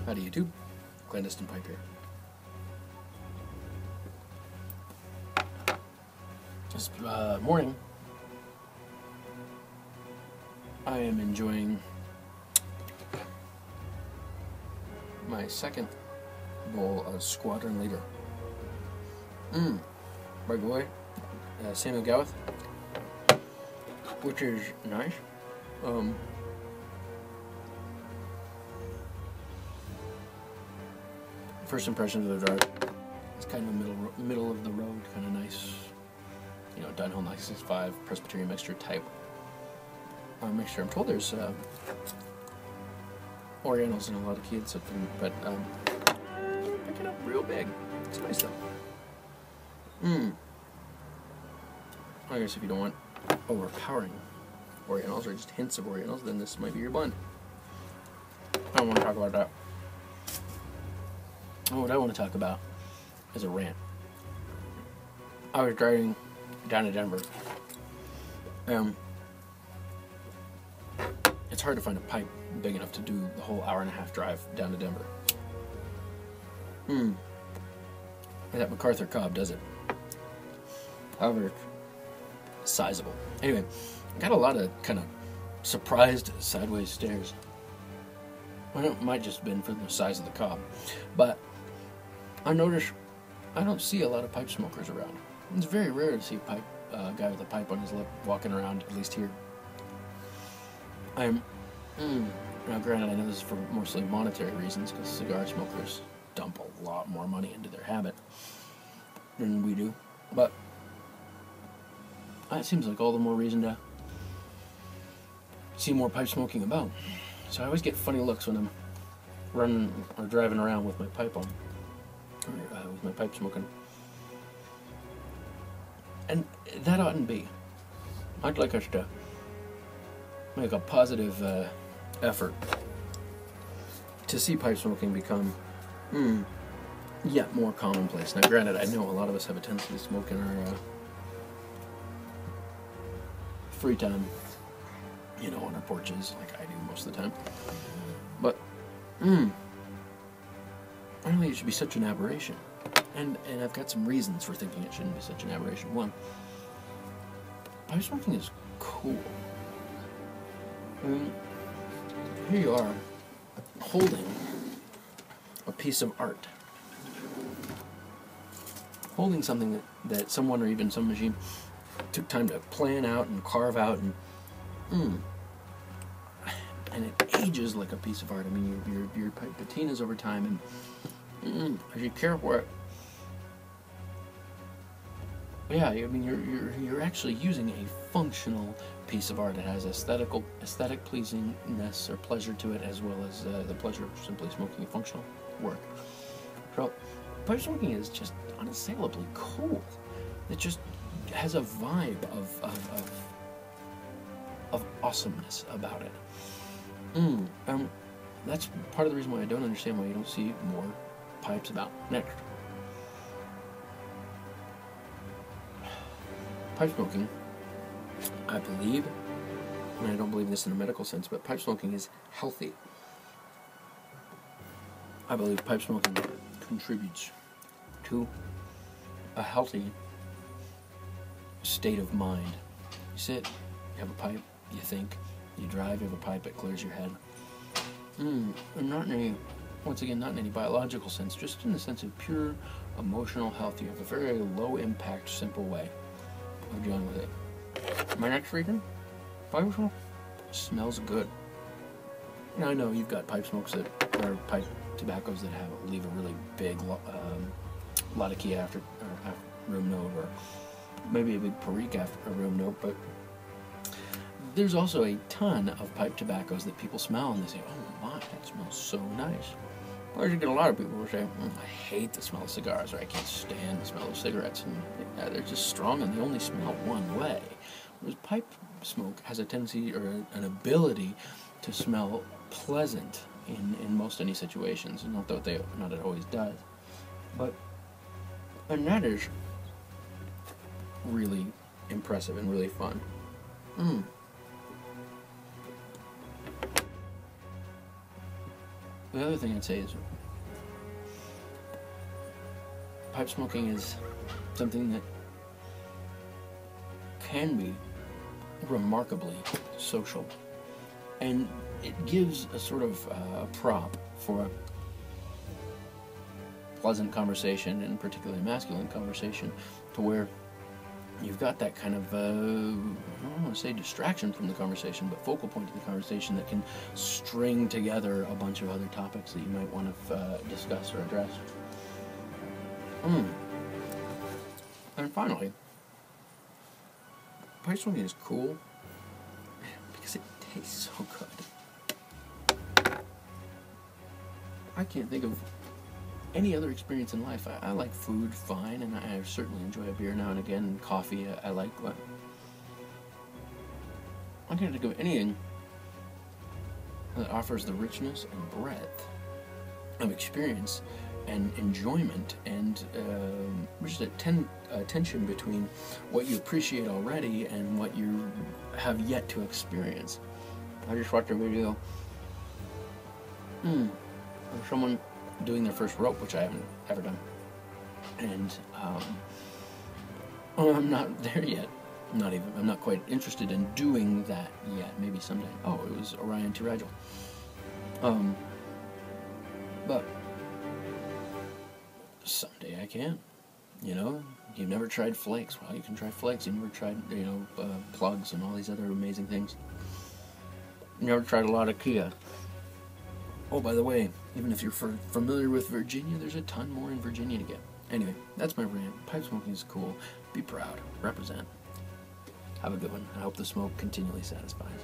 Howdy YouTube, Clandestine Pipe here. This morning, I am enjoying my second bowl of Squadron Leader. By the way, Samuel Gawith, which is nice. First impressions of the drive, it's kind of a middle of the road, kind of nice, you know, Dunhill 965 Presbyterian mixture type mixture. I'm told there's Orientals in a lot of kids, but pick it up real big. It's nice though. I guess if you don't want overpowering Orientals or just hints of Orientals, then this might be your blend. I don't want to talk about that. What I want to talk about is a rant. I was driving down to Denver. It's hard to find a pipe big enough to do the whole hour-and-a-half drive down to Denver. And that MacArthur Cobb does it. However, it's sizable. Anyway, I got a lot of kind of surprised sideways stares. Well, it might just have been for the size of the cob, but I notice I don't see a lot of pipe smokers around. It's very rare to see a guy with a pipe on his lip walking around, at least here. Now granted, I know this is for mostly monetary reasons, because cigar smokers dump a lot more money into their habit than we do, but it seems like all the more reason to see more pipe smoking about. So I always get funny looks when I'm running or driving around with my pipe on, or with my pipe smoking. And that oughtn't be. I'd like us to make a positive effort to see pipe smoking become yet more commonplace. Now granted, I know a lot of us have a tendency to smoke in our free time, you know, on our porches, like I do most of the time. But I don't think it should be such an aberration. And I've got some reasons for thinking it shouldn't be such an aberration. One, pipe smoking is cool. Here you are, holding a piece of art. Holding something that someone or even some machine took time to plan out and carve out, and it ages like a piece of art. I mean, your pipe patinas over time, and as you care for it, yeah, I mean, you're actually using a functional piece of art. It has aesthetic pleasingness or pleasure to it, as well as the pleasure of simply smoking a functional work. So, pipe smoking is just unassailably cool. It just has a vibe of awesomeness about it. That's part of the reason why I don't understand why you don't see more pipes about. Next, pipe smoking, I believe, and I don't believe this in a medical sense, but pipe smoking is healthy. I believe pipe smoking contributes to a healthy state of mind. You sit, you have a pipe, you think, you drive, you have a pipe, it clears your head. And not in any, once again, not in any biological sense, just in the sense of pure emotional health. You have a very low impact, simple way of dealing with it. My next reason, pipe smoke smells good. Now I know you've got pipe smokes that are pipe tobaccos that leave a really big Latakia after room note, or maybe a big Perique after a room note, but there's also a ton of pipe tobaccos that people smell and they say, oh my, that smells so nice. Or you get a lot of people who say, I hate the smell of cigars, or I can't stand the smell of cigarettes, and they're just strong and they only smell one way. Whereas pipe smoke has a tendency or an ability to smell pleasant in most any situations, and not that it always does. And that is really impressive and really fun. The other thing I'd say is pipe smoking is something that can be remarkably social, and it gives a sort of prop for a pleasant conversation, and particularly masculine conversation, to where you've got that kind of, I don't want to say distraction from the conversation, but focal point of the conversation that can string together a bunch of other topics that you might want to discuss or address. And finally, pipe smoking is cool because it tastes so good. I can't think of any other experience in life. I like food fine, and I certainly enjoy a beer now and again, and coffee I like, but I can't think of anything that offers the richness and breadth of experience and enjoyment, and just a tension between what you appreciate already and what you have yet to experience. I just watched a video of someone doing their first rope, which I haven't ever done, and I'm not there yet. I'm not quite interested in doing that yet. Maybe someday. Oh, it was Orion to Rigel. But someday I can. You know, you've never tried flakes. Well, you can try flakes. You've never tried, plugs and all these other amazing things. You never tried a lot of Kia. Oh, by the way, even if you're familiar with Virginia, there's a ton more in Virginia to get. Anyway, that's my rant. Pipe smoking is cool. Be proud. Represent. Have a good one. I hope the smoke continually satisfies.